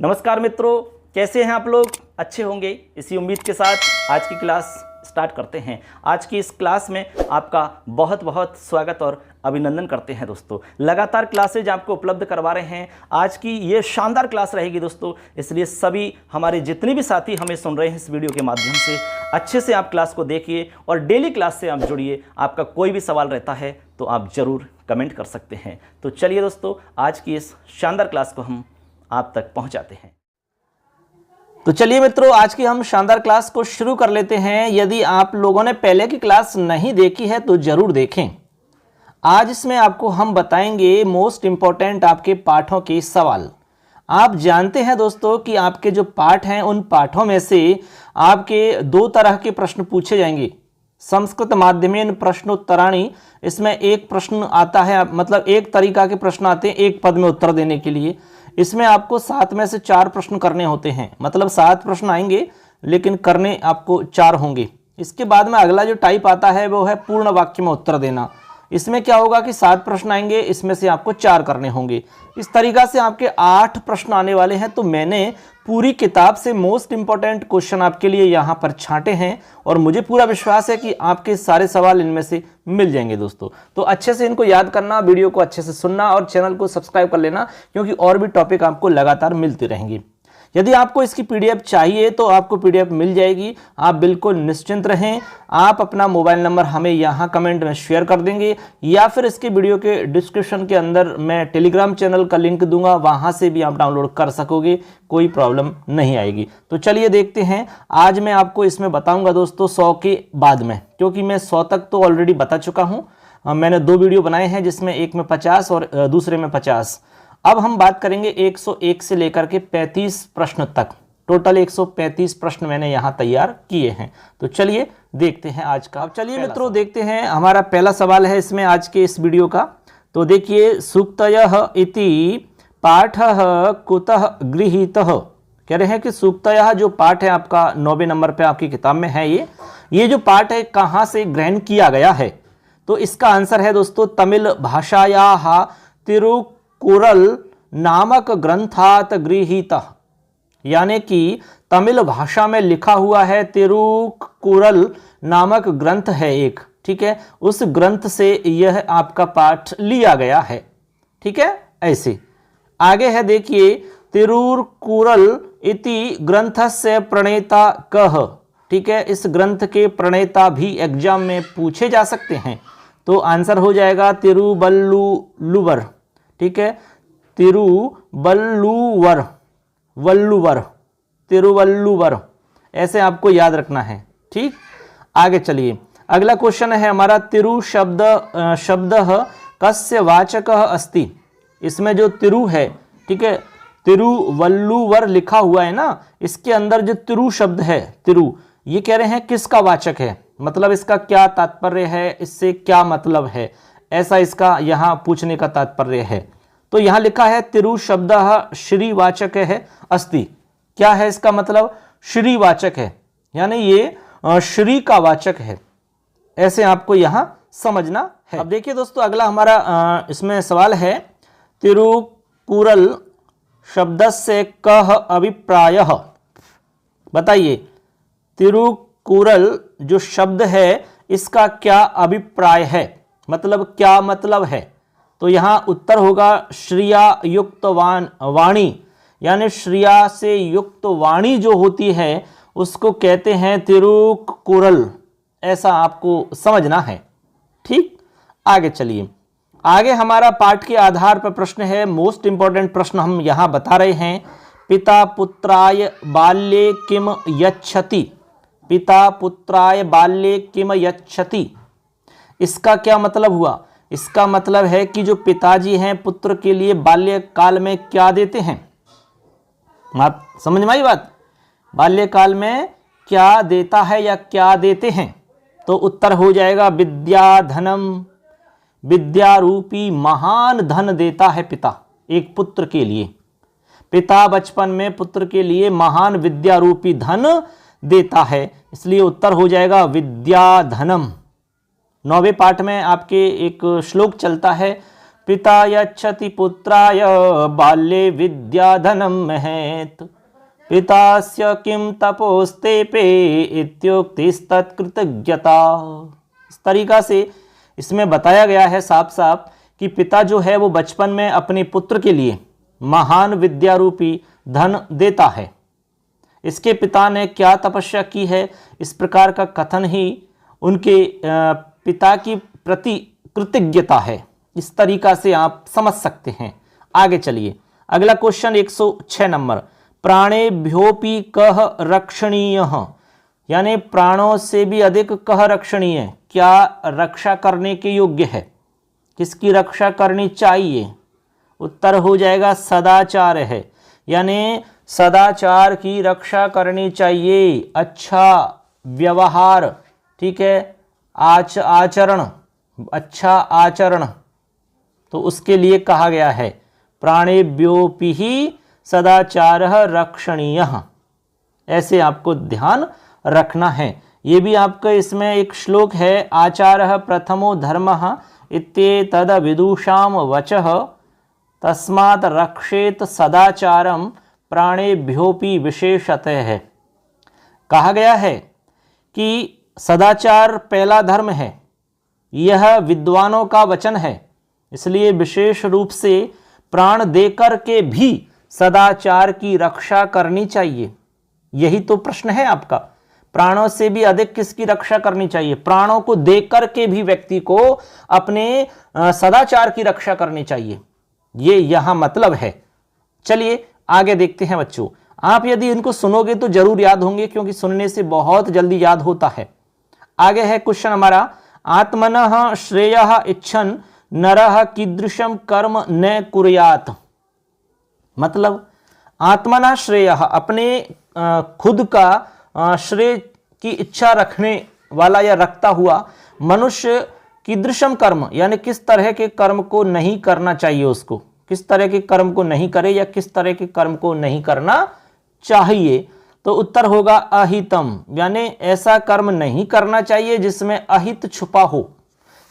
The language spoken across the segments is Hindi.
नमस्कार मित्रों, कैसे हैं आप लोग? अच्छे होंगे, इसी उम्मीद के साथ आज की क्लास स्टार्ट करते हैं। आज की इस क्लास में आपका बहुत बहुत स्वागत और अभिनंदन करते हैं दोस्तों। लगातार क्लासेज आपको उपलब्ध करवा रहे हैं। आज की ये शानदार क्लास रहेगी दोस्तों, इसलिए सभी हमारे जितने भी साथी हमें सुन रहे हैं इस वीडियो के माध्यम से अच्छे से आप क्लास को देखिए और डेली क्लास से आप जुड़िए। आपका कोई भी सवाल रहता है तो आप ज़रूर कमेंट कर सकते हैं। तो चलिए दोस्तों, आज की इस शानदार क्लास को हम आप तक पहुंचाते हैं। तो चलिए मित्रों, आज की हम शानदार क्लास को शुरू कर लेते हैं। यदि आप लोगों ने पहले की क्लास नहीं देखी है तो जरूर देखें। आज इसमें आपको हम बताएंगे मोस्ट इंपॉर्टेंट आपके पाठों के सवाल। आप जानते हैं दोस्तों कि आपके जो पाठ हैं उन पाठों में से आपके दो तरह के प्रश्न पूछे जाएंगे। संस्कृत माध्यमेन प्रश्नोत्तराणी, इसमें एक प्रश्न आता है, मतलब एक तरीका के प्रश्न आते हैं एक पद में उत्तर देने के लिए। इसमें आपको 7 में से 4 प्रश्न करने होते हैं, मतलब 7 प्रश्न आएंगे लेकिन करने आपको 4 होंगे। इसके बाद में अगला जो टाइप आता है वो है पूर्ण वाक्य में उत्तर देना। इसमें क्या होगा कि 7 प्रश्न आएंगे, इसमें से आपको 4 करने होंगे। इस तरीका से आपके 8 प्रश्न आने वाले हैं। तो मैंने पूरी किताब से मोस्ट इंपॉर्टेंट क्वेश्चन आपके लिए यहाँ पर छांटे हैं और मुझे पूरा विश्वास है कि आपके सारे सवाल इनमें से मिल जाएंगे दोस्तों। तो अच्छे से इनको याद करना, वीडियो को अच्छे से सुनना और चैनल को सब्सक्राइब कर लेना, क्योंकि और भी टॉपिक आपको लगातार मिलते रहेंगे। यदि आपको इसकी पीडीएफ चाहिए तो आपको पीडीएफ मिल जाएगी, आप बिल्कुल निश्चिंत रहें। आप अपना मोबाइल नंबर हमें यहाँ कमेंट में शेयर कर देंगे या फिर इसके वीडियो के डिस्क्रिप्शन के अंदर मैं टेलीग्राम चैनल का लिंक दूंगा, वहाँ से भी आप डाउनलोड कर सकोगे, कोई प्रॉब्लम नहीं आएगी। तो चलिए देखते हैं। आज मैं आपको इसमें बताऊँगा दोस्तों 100 के बाद में, क्योंकि मैं 100 तक तो ऑलरेडी बता चुका हूँ। मैंने 2 वीडियो बनाए हैं, जिसमें एक में 50 और दूसरे में 50। अब हम बात करेंगे 101 से लेकर के 35 प्रश्न तक। टोटल 135 प्रश्न मैंने यहाँ तैयार किए हैं। तो चलिए देखते हैं आज का। अब चलिए मित्रों देखते हैं, हमारा पहला सवाल है इसमें आज के इस वीडियो का। तो देखिए, सूक्तयः इति पाठः कुतः गृहीतः। कह रहे हैं कि सूक्तयः जो पाठ है आपका 9वें नंबर पे आपकी किताब में है, ये जो पाठ है कहाँ से ग्रहण किया गया है? तो इसका आंसर है दोस्तों तमिल भाषायाः तिरुकुरल नामक ग्रंथात गृहीतः। यानी कि तमिल भाषा में लिखा हुआ है, तिरुकुरल नामक ग्रंथ है एक, ठीक है, उस ग्रंथ से यह आपका पाठ लिया गया है। ठीक है, ऐसे आगे है देखिए, तिरुकुरल इति ग्रंथस्य प्रणेता कः। ठीक है, इस ग्रंथ के प्रणेता भी एग्जाम में पूछे जा सकते हैं। तो आंसर हो जाएगा तिरुवल्लुवर। ठीक है, तिरुवल्लुवर, तिरुवल्लुवर, ऐसे आपको याद रखना है। ठीक, आगे चलिए। अगला क्वेश्चन है हमारा, तिरु शब्दः कस्य वाचकः अस्ति। इसमें जो तिरु है, ठीक है, तिरुवल्लुवर लिखा हुआ है ना, इसके अंदर जो तिरु शब्द है, तिरु, ये कह रहे हैं किसका वाचक है, मतलब इसका क्या तात्पर्य है, इससे क्या मतलब है, ऐसा इसका यहाँ पूछने का तात्पर्य है। तो यहाँ लिखा है तिरु शब्दः श्रीवाचक है अस्ति। क्या है इसका मतलब? श्रीवाचक है, यानी ये श्री का वाचक है, ऐसे आपको यहाँ समझना है। अब देखिए दोस्तों, अगला हमारा इसमें सवाल है, तिरुकुरल शब्दस्य कः अभिप्रायः। बताइए, तिरुकुरल जो शब्द है इसका क्या अभिप्राय है, मतलब क्या मतलब है? तो यहाँ उत्तर होगा श्रिया युक्त वाणी, यानी श्रिया से युक्त वाणी जो होती है उसको कहते हैं तिरुकुरल, ऐसा आपको समझना है। ठीक, आगे चलिए। आगे हमारा पाठ के आधार पर प्रश्न है, मोस्ट इंपॉर्टेंट प्रश्न हम यहाँ बता रहे हैं। पिता पुत्राय बाल्ये किम यच्छति। पिता पुत्राय बाल्ये किम यच्छति, इसका क्या मतलब हुआ? इसका मतलब है कि जो पिताजी हैं पुत्र के लिए बाल्यकाल में क्या देते हैं। आप समझ में आई बात? बाल्यकाल में क्या देता है या क्या देते हैं? तो उत्तर हो जाएगा विद्या धनम। विद्या रूपी महान धन देता है पिता एक पुत्र के लिए। पिता बचपन में पुत्र के लिए महान विद्या रूपी धन देता है, इसलिए उत्तर हो जाएगा विद्या धनम। 9वें पाठ में आपके एक श्लोक चलता है, पिता यच्छति पुत्राय बाल्ये विद्याधनं महेत् पितास्य किं तपोस्तेपे इत्युक्तिस्तत्कृतज्ञता। इस तरीका से इसमें बताया गया है साफ साफ कि पिता जो है वो बचपन में अपने पुत्र के लिए महान विद्या रूपी धन देता है। इसके पिता ने क्या तपस्या की है, इस प्रकार का कथन ही उनके पिता की प्रति कृतज्ञता है। इस तरीका से आप समझ सकते हैं। आगे चलिए, अगला क्वेश्चन 106 नंबर, प्राणेभ्योपि कः रक्षणीयः, यानी प्राणों से भी अधिक कह रक्षणीय, क्या रक्षा करने के योग्य है, किसकी रक्षा करनी चाहिए? उत्तर हो जाएगा सदाचार है, यानी सदाचार की रक्षा करनी चाहिए। अच्छा व्यवहार, ठीक है, आचरण, अच्छा आचरण, तो उसके लिए कहा गया है प्राणेभ्योऽपि ही सदाचारः रक्षणीयः। ऐसे आपको ध्यान रखना है। ये भी आपका इसमें एक श्लोक है, आचारः प्रथमो धर्मः इत्येतद् विदुषां वचः तस्मात् रक्षेत सदाचारं प्राणेभ्योऽपि विशेषतः। कहा गया है कि सदाचार पहला धर्म है, यह विद्वानों का वचन है, इसलिए विशेष रूप से प्राण देकर के भी सदाचार की रक्षा करनी चाहिए। यही तो प्रश्न है आपका, प्राणों से भी अधिक किसकी रक्षा करनी चाहिए? प्राणों को देकर के भी व्यक्ति को अपने सदाचार की रक्षा करनी चाहिए, ये यहां मतलब है। चलिए आगे देखते हैं बच्चों। आप यदि इनको सुनोगे तो जरूर याद होंगे, क्योंकि सुनने से बहुत जल्दी याद होता है। आगे है क्वेश्चन हमारा, आत्मनः श्रेयः इच्छन् नरः कीदृशं कर्म न कुर्यात्। मतलब आत्मना श्रेयः, अपने खुद का श्रेय की इच्छा रखने वाला या रखता हुआ मनुष्य कीदृशम कर्म, यानी किस तरह के कर्म को नहीं करना चाहिए, उसको किस तरह के कर्म को नहीं करे या किस तरह के कर्म को नहीं करना चाहिए। तो उत्तर होगा अहितम, यानी ऐसा कर्म नहीं करना चाहिए जिसमें अहित छुपा हो,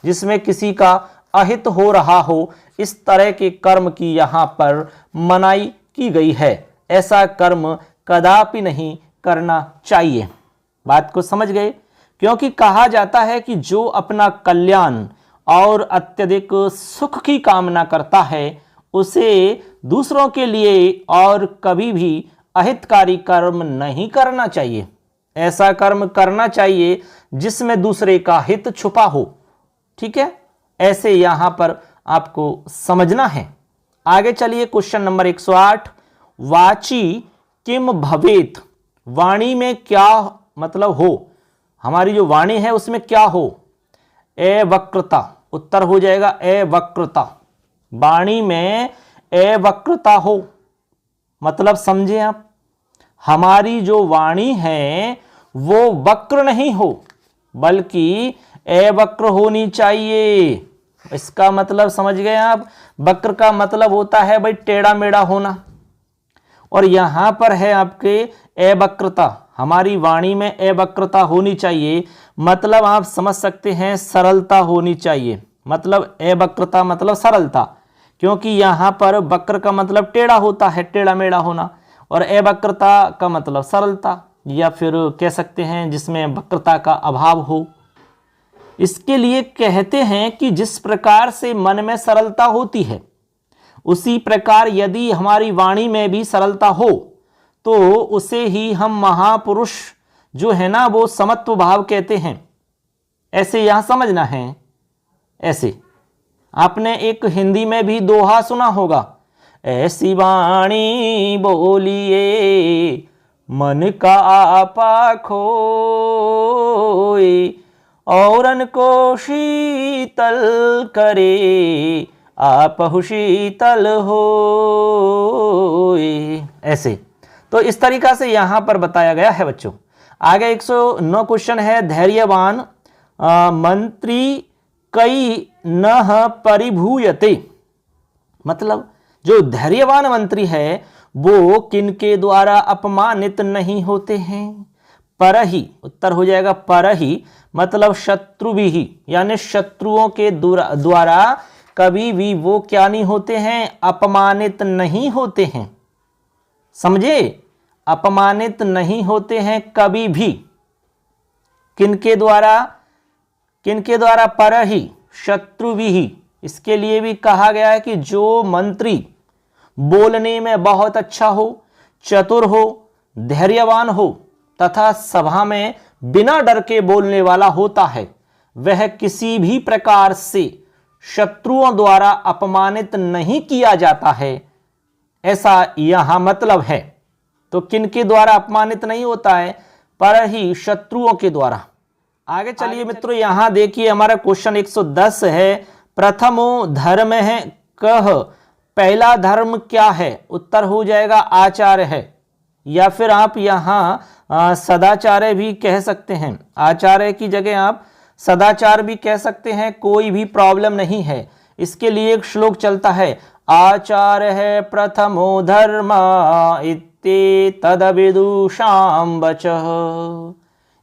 जिसमें किसी का अहित हो रहा हो। इस तरह के कर्म की यहाँ पर मनाही की गई है। ऐसा कर्म कदापि नहीं करना चाहिए। बात को समझ गए? क्योंकि कहा जाता है कि जो अपना कल्याण और अत्यधिक सुख की कामना करता है उसे दूसरों के लिए और कभी भी अहितकारी कर्म नहीं करना चाहिए। ऐसा कर्म करना चाहिए जिसमें दूसरे का हित छुपा हो। ठीक है, ऐसे यहां पर आपको समझना है। आगे चलिए, क्वेश्चन नंबर 108, वाची किम भवेत, वाणी में क्या मतलब हो, हमारी जो वाणी है उसमें क्या हो? अवक्रता, उत्तर हो जाएगा अवक्रता। वाणी में अवक्रता हो मतलब समझे आप, हमारी जो वाणी है वो वक्र नहीं हो बल्कि अवक्र होनी चाहिए। इसका मतलब समझ गए आप? वक्र का मतलब होता है भाई टेढ़ा मेढ़ा होना, और यहां पर है आपके अवक्रता। हमारी वाणी में अवक्रता होनी चाहिए, मतलब आप समझ सकते हैं सरलता होनी चाहिए। मतलब अवक्रता मतलब सरलता, क्योंकि यहां पर वक्र का मतलब टेढ़ा होता है, टेढ़ा मेढ़ा होना, और अवक्रता का मतलब सरलता, या फिर कह सकते हैं जिसमें वक्रता का अभाव हो। इसके लिए कहते हैं कि जिस प्रकार से मन में सरलता होती है उसी प्रकार यदि हमारी वाणी में भी सरलता हो तो उसे ही हम महापुरुष जो है ना वो समत्व भाव कहते हैं। ऐसे यहां समझना है। ऐसे आपने एक हिंदी में भी दोहा सुना होगा, ऐसी वाणी बोलिए मन का आपा खोए, औरन को शीतल करे आपहु शीतल होए। ऐसे तो इस तरीका से यहां पर बताया गया है बच्चों। आगे 109 क्वेश्चन है, धैर्यवान मंत्री कई न परिभूयते, मतलब जो धैर्यवान मंत्री है वो किनके द्वारा अपमानित नहीं होते हैं? परहि, उत्तर हो जाएगा परहि, मतलब शत्रु भी, यानी शत्रुओं के द्वारा कभी भी वो क्या नहीं होते हैं, अपमानित नहीं होते हैं। समझे, अपमानित नहीं होते हैं कभी भी। किनके द्वारा, किनके द्वारा, पर ही शत्रु भी ही। इसके लिए भी कहा गया है कि जो मंत्री बोलने में बहुत अच्छा हो, चतुर हो, धैर्यवान हो तथा सभा में बिना डर के बोलने वाला होता है, वह किसी भी प्रकार से शत्रुओं द्वारा अपमानित नहीं किया जाता है, ऐसा यहां मतलब है। तो किनके द्वारा अपमानित नहीं होता है, पर ही शत्रुओं के द्वारा। आगे चलिए मित्रों, यहां देखिए हमारा क्वेश्चन 110 है, प्रथमो धर्म है कह, पहला धर्म क्या है? उत्तर हो जाएगा आचार्य है, या फिर आप यहां सदाचार्य भी कह सकते हैं। आचार्य की जगह आप सदाचार भी कह सकते हैं, कोई भी प्रॉब्लम नहीं है। इसके लिए एक श्लोक चलता है, आचार्य है प्रथमो धर्म इत्ते तदविदुषां वचः।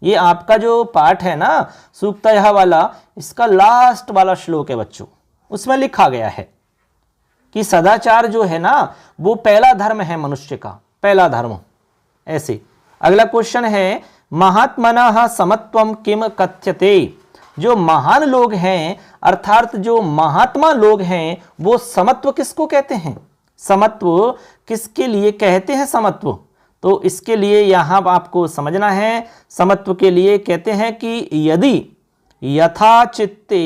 ये आपका जो पाठ है ना सूक्तयः वाला, इसका लास्ट वाला श्लोक है बच्चों। उसमें लिखा गया है कि सदाचार जो है ना वो पहला धर्म है, मनुष्य का पहला धर्म। ऐसे अगला क्वेश्चन है, महात्मनः समत्वम किम कथ्यते। जो महान लोग हैं अर्थात जो महात्मा लोग हैं वो समत्व किसको कहते हैं? समत्व किसके लिए कहते हैं समत्व? तो इसके लिए यहां आपको समझना है, समत्व के लिए कहते हैं कि यदि यथा चित्ते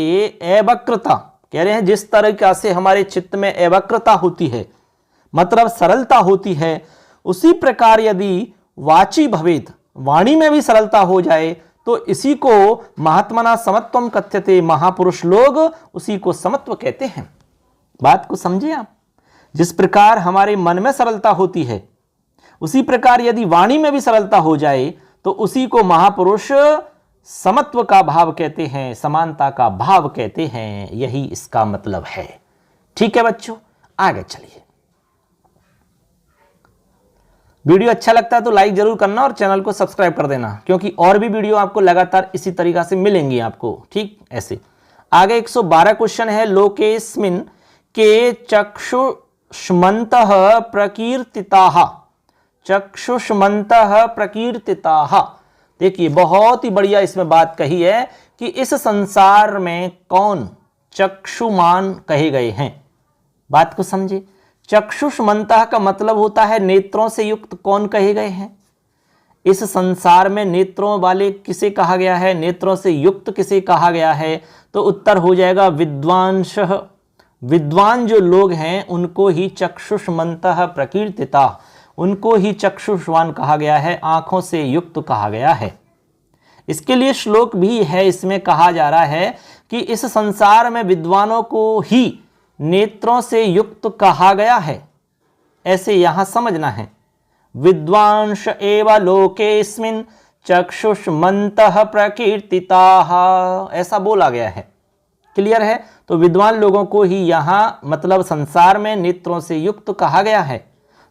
एवक्रता, कह रहे हैं जिस तरीका से हमारे चित्त में एवक्रता होती है, मतलब सरलता होती है, उसी प्रकार यदि वाची भवेत, वाणी में भी सरलता हो जाए, तो इसी को महात्मना समत्वम कथ्यते, महापुरुष लोग उसी को समत्व कहते हैं। बात को समझिए आप, जिस प्रकार हमारे मन में सरलता होती है उसी प्रकार यदि वाणी में भी सरलता हो जाए तो उसी को महापुरुष समत्व का भाव कहते हैं, समानता का भाव कहते हैं। यही इसका मतलब है। ठीक है बच्चों, आगे चलिए। वीडियो अच्छा लगता है तो लाइक जरूर करना और चैनल को सब्सक्राइब कर देना, क्योंकि और भी वीडियो आपको लगातार इसी तरीका से मिलेंगी आपको। ठीक ऐसे आगे 112 क्वेश्चन है, लोकेस्मिन के चक्षुष्मन्तः प्रकीर्तिताः, चक्षुष्मन्तः प्रकीर्तिताः। देखिए बहुत ही बढ़िया इसमें बात कही है कि इस संसार में कौन चक्षुमान कहे गए हैं। बात को समझे, चक्षुष्मन्तः का मतलब होता है नेत्रों से युक्त कौन कहे गए हैं। इस संसार में नेत्रों वाले किसे कहा गया है, नेत्रों से युक्त किसे कहा गया है? तो उत्तर हो जाएगा विद्वांसः। विद्वान जो लोग हैं उनको ही चक्षुष्मन्तः प्रकीर्तिता, उनको ही चक्षुष्वान कहा गया है, आंखों से युक्त कहा गया है। इसके लिए श्लोक भी है, इसमें कहा जा रहा है कि इस संसार में विद्वानों को ही नेत्रों से युक्त कहा गया है। ऐसे यहां समझना है, विद्वांस एव लोकेस्मिन् चक्षुष्मन्तः प्रकीर्तिताः, ऐसा बोला गया है। क्लियर है? तो विद्वान लोगों को ही यहां मतलब संसार में नेत्रों से युक्त कहा गया है।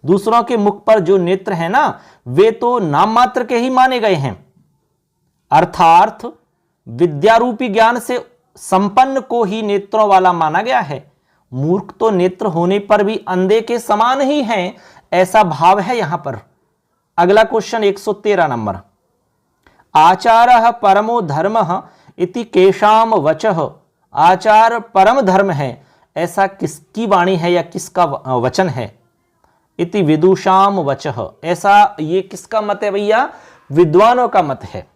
दूसरों के मुख पर जो नेत्र है ना वे तो नाम मात्र के ही माने गए हैं, अर्थात विद्यारूपी ज्ञान से संपन्न को ही नेत्रों वाला माना गया है। मूर्ख तो नेत्र होने पर भी अंधे के समान ही हैं, ऐसा भाव है यहां पर। अगला क्वेश्चन 113 नंबर, आचारः परमो धर्मः इति केशाम वचः। आचार परम धर्म है, ऐसा किसकी वाणी है या किसका वचन है? इति विदुषाम वचः, ऐसा ये किसका मत है भैया? विद्वानों का मत है।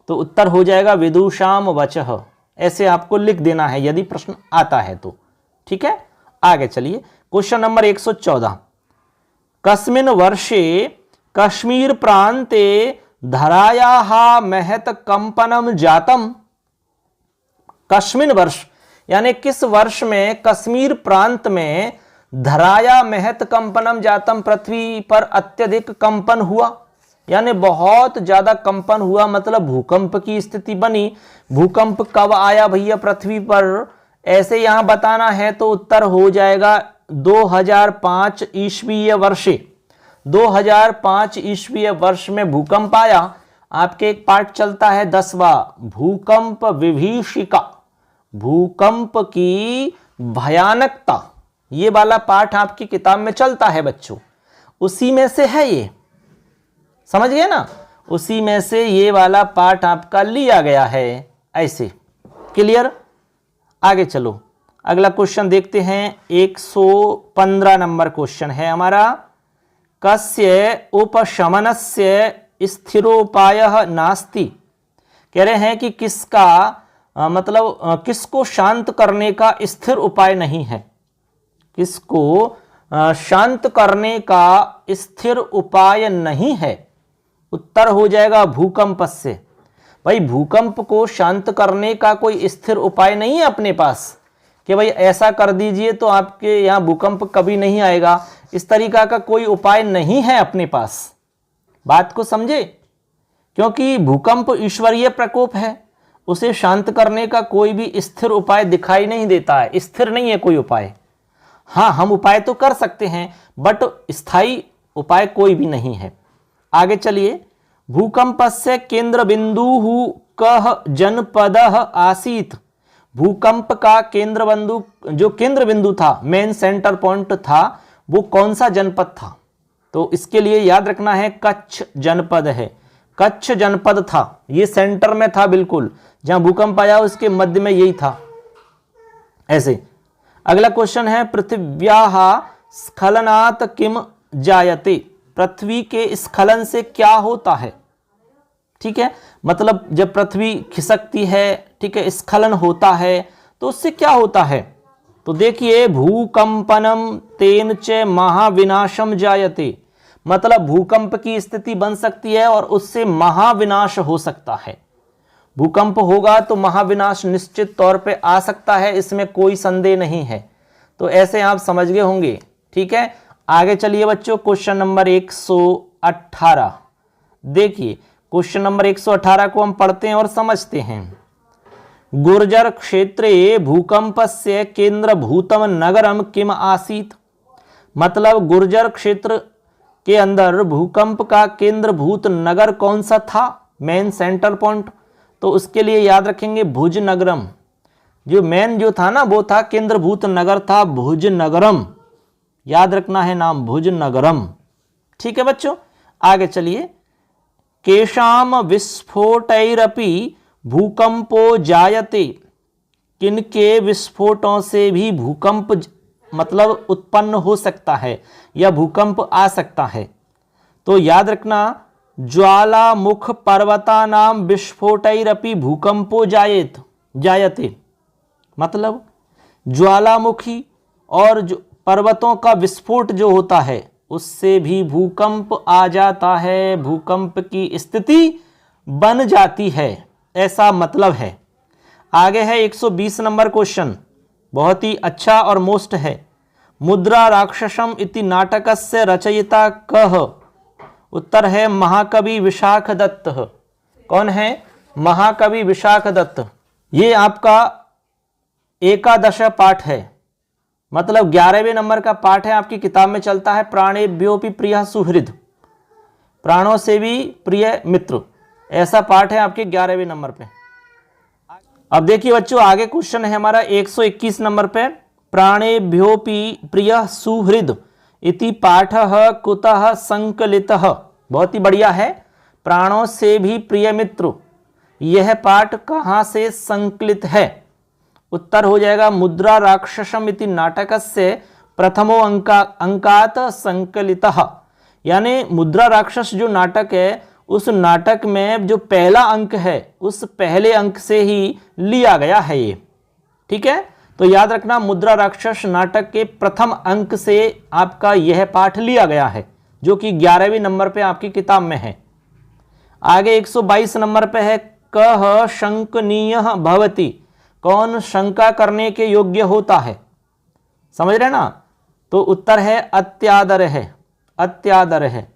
तो उत्तर हो जाएगा विदुषाम वचः। ऐसे आपको लिख देना है यदि प्रश्न आता है तो। ठीक है, आगे चलिए। क्वेश्चन नंबर 114, कस्मिन् वर्षे कश्मीर प्रांते धरायाः महत कंपनम जातम। कस्मिन् वर्ष यानी किस वर्ष में कश्मीर प्रांत में धराया महत कंपनम जातम, पृथ्वी पर अत्यधिक कंपन हुआ, यानी बहुत ज्यादा कंपन हुआ, मतलब भूकंप की स्थिति बनी। भूकंप कब आया भैया पृथ्वी पर, ऐसे यहां बताना है तो उत्तर हो जाएगा 2005 ईस्वीय वर्षे। 2005 ईस्वीय वर्ष में भूकंप आया। आपके एक पाठ चलता है 10वां, भूकंप विभीषिका, भूकंप की भयानकता, ये वाला पाठ आपकी किताब में चलता है बच्चों, उसी में से है ये, समझ गए ना, उसी में से ये वाला पाठ आपका लिया गया है। ऐसे क्लियर। आगे चलो, अगला क्वेश्चन देखते हैं। 115 नंबर क्वेश्चन है हमारा। कस्य उपशमनस्य स्थिरोपायः नास्ति। कह रहे हैं कि किसका किसको शांत करने का स्थिर उपाय नहीं है। किसको शांत करने का स्थिर उपाय नहीं है। उत्तर हो जाएगा भूकंप से। भाई भूकंप को शांत करने का कोई स्थिर उपाय नहीं है अपने पास कि भाई ऐसा कर दीजिए तो आपके यहाँ भूकंप कभी नहीं आएगा, इस तरीका का कोई उपाय नहीं है अपने पास। बात को समझे, क्योंकि भूकंप ईश्वरीय प्रकोप है, उसे शांत करने का कोई भी स्थिर उपाय दिखाई नहीं देता है, स्थिर नहीं है कोई उपाय। हाँ, हम उपाय तो कर सकते हैं बट स्थायी उपाय कोई भी नहीं है। आगे चलिए। भूकंपस्य केंद्र बिंदु कः जनपदः आसीत्। भूकंप का केंद्र बिंदु, जो केंद्र बिंदु था, मेन सेंटर पॉइंट था, वो कौन सा जनपद था। तो इसके लिए याद रखना है कच्छ जनपद है। कच्छ जनपद था, ये सेंटर में था बिल्कुल, जहां भूकंप आया उसके मध्य में यही था। ऐसे अगला क्वेश्चन है पृथिव्याः स्खलनात् किम जायते। पृथ्वी के स्खलन से क्या होता है। ठीक है, मतलब जब पृथ्वी खिसकती है, ठीक है, स्खलन होता है तो उससे क्या होता है। तो देखिए भूकंपनम तेन च महाविनाशम जायते, मतलब भूकंप की स्थिति बन सकती है और उससे महाविनाश हो सकता है। भूकंप होगा तो महाविनाश निश्चित तौर पे आ सकता है, इसमें कोई संदेह नहीं है। तो ऐसे आप समझ गए होंगे। ठीक है, आगे चलिए बच्चों, क्वेश्चन नंबर 118 देखिए। क्वेश्चन नंबर 118 को हम पढ़ते हैं और समझते हैं। गुर्जर क्षेत्रे भूकंपस्य केंद्रभूतम नगरम किम आसीत्। मतलब गुर्जर क्षेत्र के अंदर भूकंप का केंद्रभूत नगर कौन सा था, मेन सेंटर पॉइंट। तो उसके लिए याद रखेंगे भुज नगरम। जो मेन जो था ना वो था केंद्रभूत नगर था भुज नगरम, याद रखना है नाम भुज नगरम। ठीक है बच्चों, आगे चलिए। केशाम विस्फोटैरपि भूकंपो जायते। किनके विस्फोटों से भी भूकंप मतलब उत्पन्न हो सकता है या भूकंप आ सकता है। तो याद रखना ज्वालामुख पर्वतानाम विस्फोटैरपि भूकंपो जायते। मतलब ज्वालामुखी और जो पर्वतों का विस्फोट जो होता है उससे भी भूकंप आ जाता है, भूकंप की स्थिति बन जाती है, ऐसा मतलब है। आगे है 120 नंबर क्वेश्चन, बहुत ही अच्छा और मोस्ट है। मुद्रा राक्षसम इति नाटकस्य रचयिता कः। उत्तर है महाकवि विशाख दत्त। कौन है? महाकवि विशाख दत्त। ये आपका एकादश पाठ है, मतलब 11वें नंबर का पाठ है, आपकी किताब में चलता है प्राणेभ्योऽपि प्रियः सुहृद, प्राणों से भी प्रिय मित्र, ऐसा पाठ है आपके 11वें नंबर पे। अब देखिए बच्चों आगे क्वेश्चन है हमारा 121 नंबर पे। प्राणेभ्योऽपि प्रियः सुहृद इति पाठः कुतः संकलितः। बहुत ही बढ़िया है, प्राणों से भी प्रिय मित्र, यह पाठ कहाँ से संकलित है। उत्तर हो जाएगा मुद्रा राक्षसम इति नाटकस्य प्रथमो अंकात संकलितः। यानी मुद्रा राक्षस जो नाटक है उस नाटक में जो पहला अंक है उस पहले अंक से ही लिया गया है ये। ठीक है, तो याद रखना मुद्रा राक्षस नाटक के प्रथम अंक से आपका यह पाठ लिया गया है जो कि 11वें नंबर पे आपकी किताब में है। आगे 122 नंबर पे है कः शंकनीयः भवति। कौन शंका करने के योग्य होता है, समझ रहे ना। तो उत्तर है अत्यादर है। अत्यादर है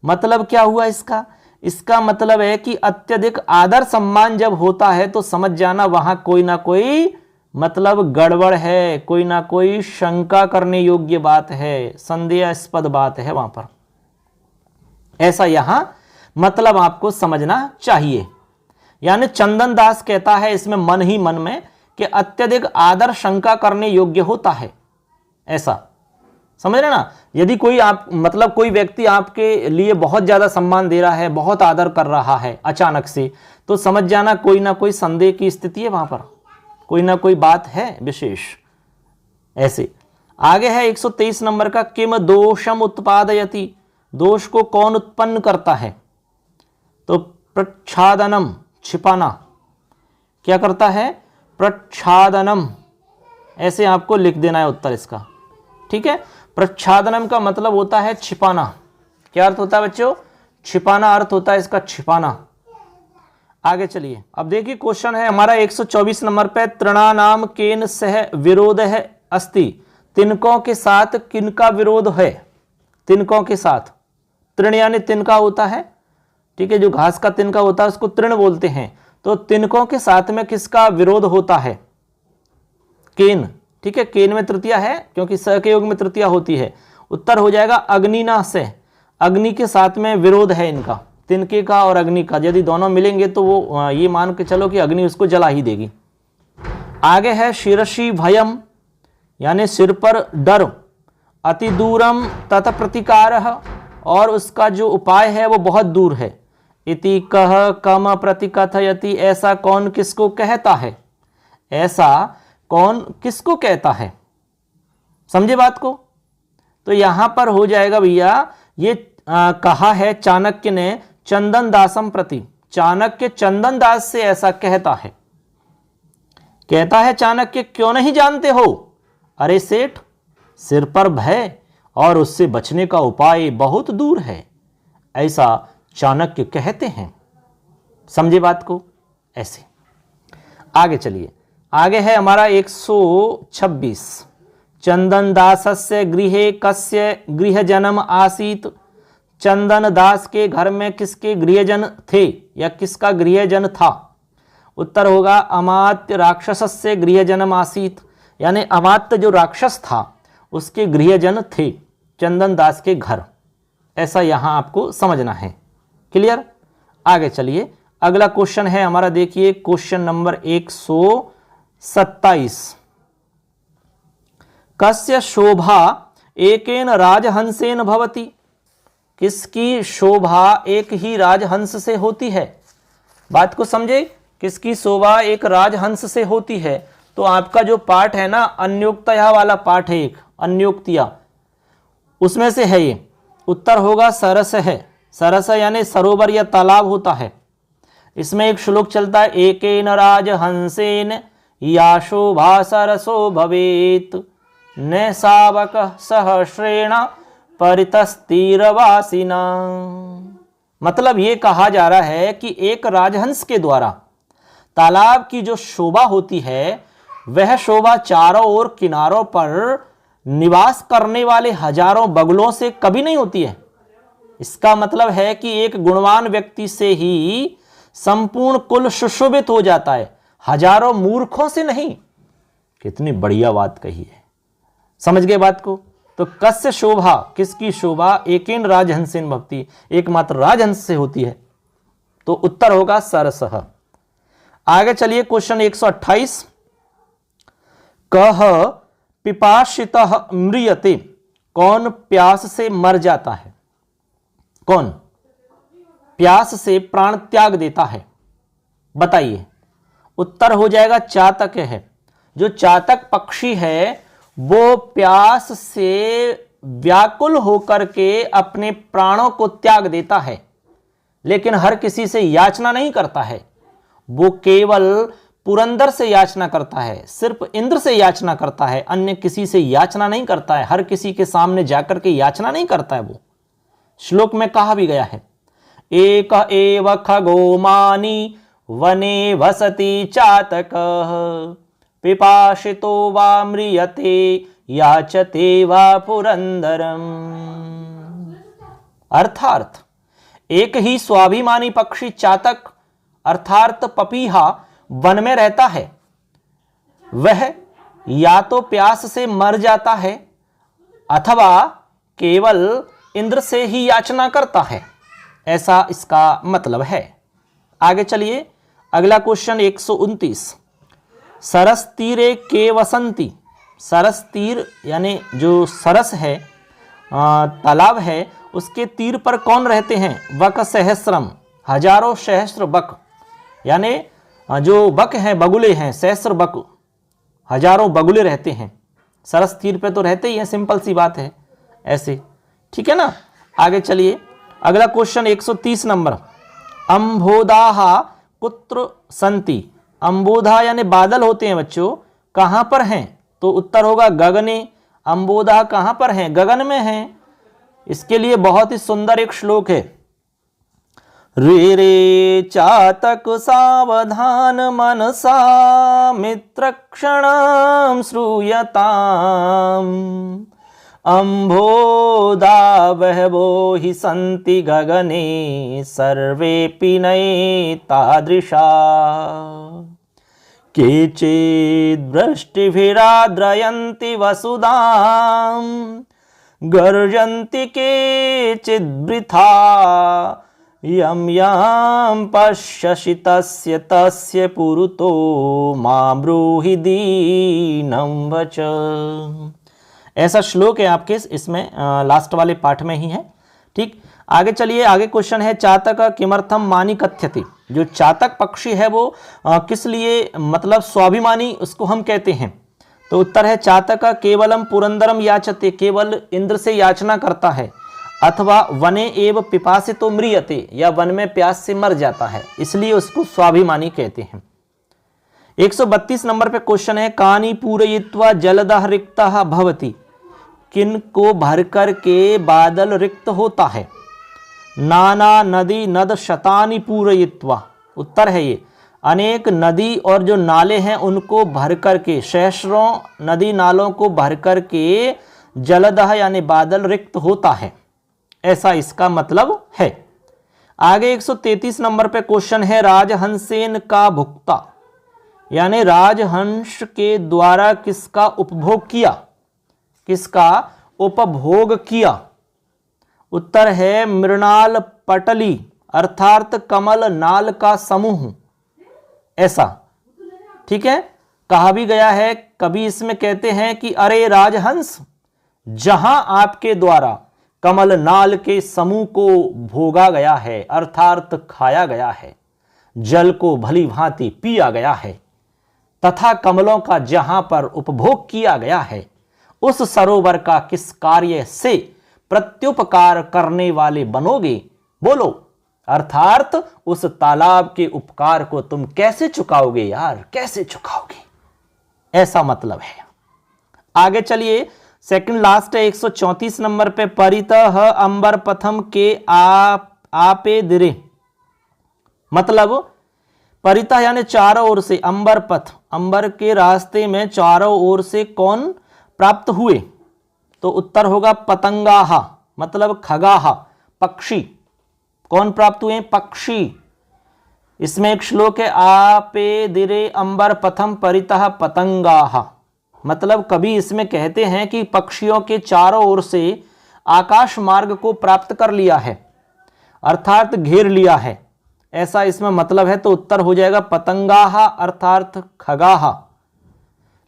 मतलब क्या हुआ इसका? इसका मतलब है कि अत्यधिक आदर सम्मान जब होता है तो समझ जाना वहां कोई ना कोई मतलब गड़बड़ है, कोई ना कोई शंका करने योग्य बात है, संदेहास्पद बात है वहां पर, ऐसा यहां मतलब आपको समझना चाहिए। यानी चंदन दास कहता है इसमें मन ही मन में कि अत्यधिक आदर शंका करने योग्य होता है। ऐसा समझ रहे ना, यदि कोई आप मतलब कोई व्यक्ति आपके लिए बहुत ज़्यादा सम्मान दे रहा है, बहुत आदर कर रहा है अचानक से, तो समझ जाना कोई ना कोई संदेह की स्थिति है, वहाँ पर कोई ना कोई बात है विशेष। ऐसे आगे है 123 नंबर का, किम दोषम उत्पादयति, दोष को कौन उत्पन्न करता है? तो प्रच्छादनम, छिपाना। क्या करता है? प्रच्छादनम। ऐसे आपको लिख देना है उत्तर इसका, ठीक है। प्रच्छादनम का मतलब होता है छिपाना। क्या अर्थ होता है बच्चों? छिपाना अर्थ होता है इसका, छिपाना। आगे चलिए, अब देखिए क्वेश्चन है हमारा 124 नंबर पे, तृणानाम केन सह विरोध है अस्ति, तिनकों के साथ किनका विरोध है? तिनकों के साथ, तृण यानी तिनका होता है, ठीक है, जो घास का तिनका होता है उसको तृण बोलते हैं। तो तिनकों के साथ में किसका विरोध होता है? केन, ठीक है, केन में तृतीया है क्योंकि स के योग में तृतीया होती है। उत्तर हो जाएगा अग्निना से, अग्नि के साथ में विरोध है इनका, तिनके का और अग्नि का। यदि दोनों मिलेंगे तो वो ये मान के चलो कि अग्नि उसको जला ही देगी। आगे है शिरसी भयम, यानी सिर पर डर, अति दूरम तत प्रतिकारः, और उसका जो उपाय है वो बहुत दूर है। इति कह कम प्रतिकथयति, ऐसा कौन किसको कहता है? ऐसा कौन किसको कहता है? समझे बात को? तो यहां पर हो जाएगा भैया, ये कहा है चाणक्य ने चंदन दासम प्रति, चाणक्य चंदन दास से ऐसा कहता है। कहता है चाणक्य, क्यों नहीं जानते हो? अरे सेठ, सिर पर भय और उससे बचने का उपाय बहुत दूर है, ऐसा चाणक्य कहते हैं। समझे बात को? ऐसे आगे चलिए, आगे है हमारा 126, चंदन दासस्य गृहे कस्य गृहजनम आसीत, चंदन दास के घर में किसके गृहजन थे या किसका गृहजन था? उत्तर होगा अमात्य राक्षसस्य गृहजनम आसीत, यानी अमात्य जो राक्षस था उसके गृहजन थे चंदन दास के घर। ऐसा यहां आपको समझना है। क्लियर? आगे चलिए, अगला क्वेश्चन है हमारा, देखिए क्वेश्चन नंबर 127, कस्य शोभा एकेन राजहंसेन भवति, किसकी शोभा एक ही राजहंस से होती है? बात को समझे, किसकी शोभा एक राजहंस से होती है? तो आपका जो पाठ है ना, अन्योक्तया वाला पाठ है, एक अन्योक्तिया, उसमें से है ये। उत्तर होगा सरस है। सरस यानी सरोवर या तालाब होता है। इसमें एक श्लोक चलता है, एकेन राजहंसेन या शोभा सरसो भवेत, न सावक सहस्रेण परितस्तीरवासिना। मतलब ये कहा जा रहा है कि एक राजहंस के द्वारा तालाब की जो शोभा होती है, वह शोभा चारों ओर किनारों पर निवास करने वाले हजारों बगुलों से कभी नहीं होती है। इसका मतलब है कि एक गुणवान व्यक्ति से ही संपूर्ण कुल सुशोभित हो जाता है, हजारों मूर्खों से नहीं। कितनी बढ़िया बात कही है, समझ गए बात को? तो कस्य शोभा, किसकी शोभा एकेन राजहंसेन भवति, एकमात्र राजहंस से होती है। तो उत्तर होगा सरसः। आगे चलिए, क्वेश्चन 128, कह पिपासितः म्रियते, कौन प्यास से मर जाता है? कौन प्यास से प्राण त्याग देता है? बताइए। उत्तर हो जाएगा चातक है। जो चातक पक्षी है वो प्यास से व्याकुल होकर के अपने प्राणों को त्याग देता है, लेकिन हर किसी से याचना नहीं करता है। वो केवल पुरंदर से याचना करता है, सिर्फ इंद्र से याचना करता है, अन्य किसी से याचना नहीं करता है, हर किसी के सामने जाकर के याचना नहीं करता है वो। श्लोक में कहा भी गया है, एक एव खगोमानी वने वसति चातकः, पिपासितो वा म्रियते याचते वा पुरंदरम। अर्थात एक ही स्वाभिमानी पक्षी चातक अर्थात पपीहा वन में रहता है। वह या तो प्यास से मर जाता है अथवा केवल इंद्र से ही याचना करता है, ऐसा इसका मतलब है। आगे चलिए, अगला क्वेश्चन 129, सरस तीरे के वसंती, सरस तीर यानी जो सरस है तालाब है, उसके तीर पर कौन रहते हैं? बक सहस्रम, हजारों सहस्र बक, यानी जो बक हैं, बगुले हैं, सहस्र बक, हजारों बगुले रहते हैं। सरस तीर पे तो रहते ही हैं, सिंपल सी बात है ऐसे, ठीक है ना। आगे चलिए, अगला क्वेश्चन 130 नंबर। अंबोधाहा कुत्र संति, अंबोधा यानी बादल होते हैं बच्चों, कहाँ पर हैं? तो उत्तर होगा गगने। अंबोधा कहाँ पर हैं? गगन में हैं। इसके लिए बहुत ही सुंदर एक श्लोक है। रे रे चातक सावधान मनसा मित्र क्षणम श्रूयताम, अंबोधा बहवो हि सन्ति गगने सर्वेपि नैतादृशा, केचिद् वृष्टिभिराद्रयन्ति वसुधां, गर्जन्ति केचिद् वृथा, यं यं पश्यसि तस्य तस्य पुरुतो मा ब्रूहि दीनं वच। ऐसा श्लोक है आपके इसमें लास्ट वाले पाठ में ही है, ठीक। आगे चलिए, आगे क्वेश्चन है चातक किमर्थम मानी कथ्यते, जो चातक पक्षी है वो किस लिए मतलब स्वाभिमानी उसको हम कहते हैं? तो उत्तर है चातक केवलम पुरंदरम याचते, केवल इंद्र से याचना करता है, अथवा वने एव पिपासितो म्रियते, या वन में प्यास से मर जाता है, इसलिए उसको स्वाभिमानी कहते हैं। 132 नंबर पे क्वेश्चन है कानी पूरयित्वा जलदः रिक्तः भवति, किन को भर कर के बादल रिक्त होता है? नाना नदी नद शतानि पूरयित्वा, उत्तर है ये अनेक नदी और जो नाले हैं उनको भर कर के, सहस्रों नदी नालों को भर कर के जलदः यानी बादल रिक्त होता है, ऐसा इसका मतलब है। आगे 133 नंबर पे क्वेश्चन है राजहंसेन का भुक्ता, यानी राजहंस के द्वारा किसका उपभोग किया, किसका उपभोग किया? उत्तर है मृणाल पटली, अर्थात कमल नाल का समूह, ऐसा, ठीक है। कहा भी गया है, कभी इसमें कहते हैं कि अरे राजहंस, जहां आपके द्वारा कमल नाल के समूह को भोगा गया है, अर्थात खाया गया है, जल को भली भांति पिया गया है, तथा कमलों का जहां पर उपभोग किया गया है, उस सरोवर का किस कार्य से प्रत्युपकार करने वाले बनोगे? बोलो, अर्थात उस तालाब के उपकार को तुम कैसे चुकाओगे यार, कैसे चुकाओगे, ऐसा मतलब है। आगे चलिए, सेकंड लास्ट है 134 नंबर पे परितः अंबर पथम के आपे दिरे, मतलब परितः यानी चारों ओर से, अंबर पथ, अंबर के रास्ते में चारों ओर से कौन प्राप्त हुए? तो उत्तर होगा पतंगाहा, मतलब खगाहा, पक्षी। कौन प्राप्त हुए? पक्षी। इसमें एक श्लोक है आपे दिरे अंबर पथम परितः पतंगाहा, मतलब कभी इसमें कहते हैं कि पक्षियों के चारों ओर से आकाश मार्ग को प्राप्त कर लिया है, अर्थात घेर लिया है, ऐसा इसमें मतलब है। तो उत्तर हो जाएगा पतंगाहा अर्थात खगाहा।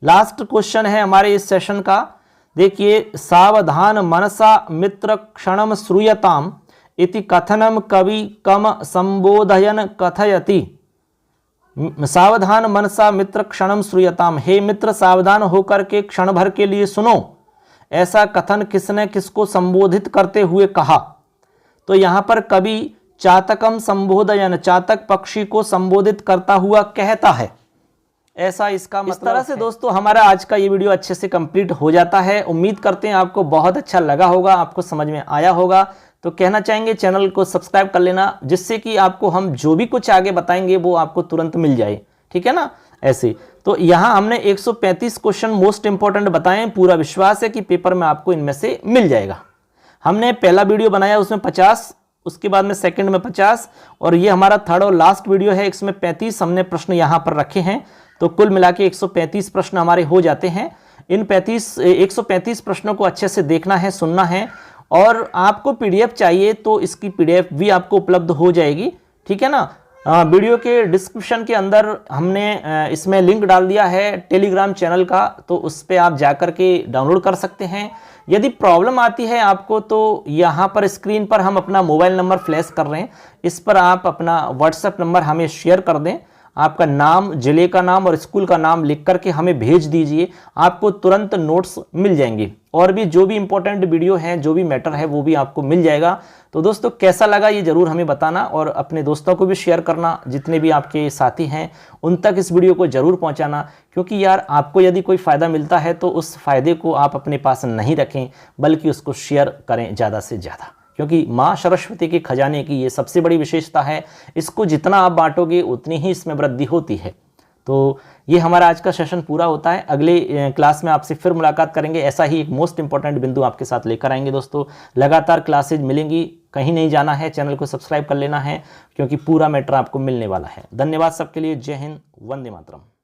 लास्ट क्वेश्चन है हमारे इस सेशन का, देखिए सावधान मनसा मित्र क्षणम श्रूयताम इति कथनम कवि कम संबोधयन कथयति। सावधान मनसा मित्र क्षणम श्रूयताम, हे मित्र सावधान होकर के क्षण भर के लिए सुनो, ऐसा कथन किसने किसको संबोधित करते हुए कहा? तो यहाँ पर कवि चातकम संबोधयन, चातक पक्षी को संबोधित करता हुआ कहता है, ऐसा इसका मतलब। इस तरह से दोस्तों हमारा आज का ये वीडियो अच्छे से कंप्लीट हो जाता है। उम्मीद करते हैं आपको बहुत अच्छा लगा होगा, आपको समझ में आया होगा। तो कहना चाहेंगे चैनल को सब्सक्राइब कर लेना, जिससे कि आपको हम जो भी कुछ आगे बताएंगे वो आपको तुरंत मिल जाए, ठीक है ना। ऐसे तो यहाँ हमने 135 क्वेश्चन मोस्ट इंपॉर्टेंट बताए हैं, पूरा विश्वास है कि पेपर में आपको इनमें से मिल जाएगा। हमने पहला वीडियो बनाया उसमें 50, उसके बाद में सेकंड में 50, और ये हमारा थर्ड और लास्ट वीडियो है, इसमें 35 हमने प्रश्न यहाँ पर रखे हैं। तो कुल मिला के 135 प्रश्न हमारे हो जाते हैं। इन 135 प्रश्नों को अच्छे से देखना है, सुनना है, और आपको पीडीएफ चाहिए तो इसकी पीडीएफ भी आपको उपलब्ध हो जाएगी, ठीक है ना। वीडियो के डिस्क्रिप्शन के अंदर हमने इसमें लिंक डाल दिया है टेलीग्राम चैनल का, तो उस पर आप जाकर के डाउनलोड कर सकते हैं। यदि प्रॉब्लम आती है आपको तो यहाँ पर स्क्रीन पर हम अपना मोबाइल नंबर फ्लैश कर रहे हैं, इस पर आप अपना व्हाट्सएप नंबर हमें शेयर कर दें, आपका नाम, जिले का नाम और स्कूल का नाम लिख करके हमें भेज दीजिए, आपको तुरंत नोट्स मिल जाएंगे और भी जो भी इंपॉर्टेंट वीडियो हैं, जो भी मैटर है वो भी आपको मिल जाएगा। तो दोस्तों कैसा लगा ये ज़रूर हमें बताना और अपने दोस्तों को भी शेयर करना, जितने भी आपके साथी हैं उन तक इस वीडियो को ज़रूर पहुंचाना, क्योंकि यार आपको यदि कोई फ़ायदा मिलता है तो उस फ़ायदे को आप अपने पास नहीं रखें बल्कि उसको शेयर करें ज़्यादा से ज़्यादा, क्योंकि माँ सरस्वती के खजाने की ये सबसे बड़ी विशेषता है। इसको जितना आप बांटोगे उतनी ही इसमें वृद्धि होती है। तो ये हमारा आज का सेशन पूरा होता है। अगले क्लास में आपसे फिर मुलाकात करेंगे, ऐसा ही एक मोस्ट इंपॉर्टेंट बिंदु आपके साथ लेकर आएंगे। दोस्तों लगातार क्लासेज मिलेंगी, कहीं नहीं जाना है, चैनल को सब्सक्राइब कर लेना है क्योंकि पूरा मैटर आपको मिलने वाला है। धन्यवाद सबके लिए, जय हिंद, वंदे मातरम।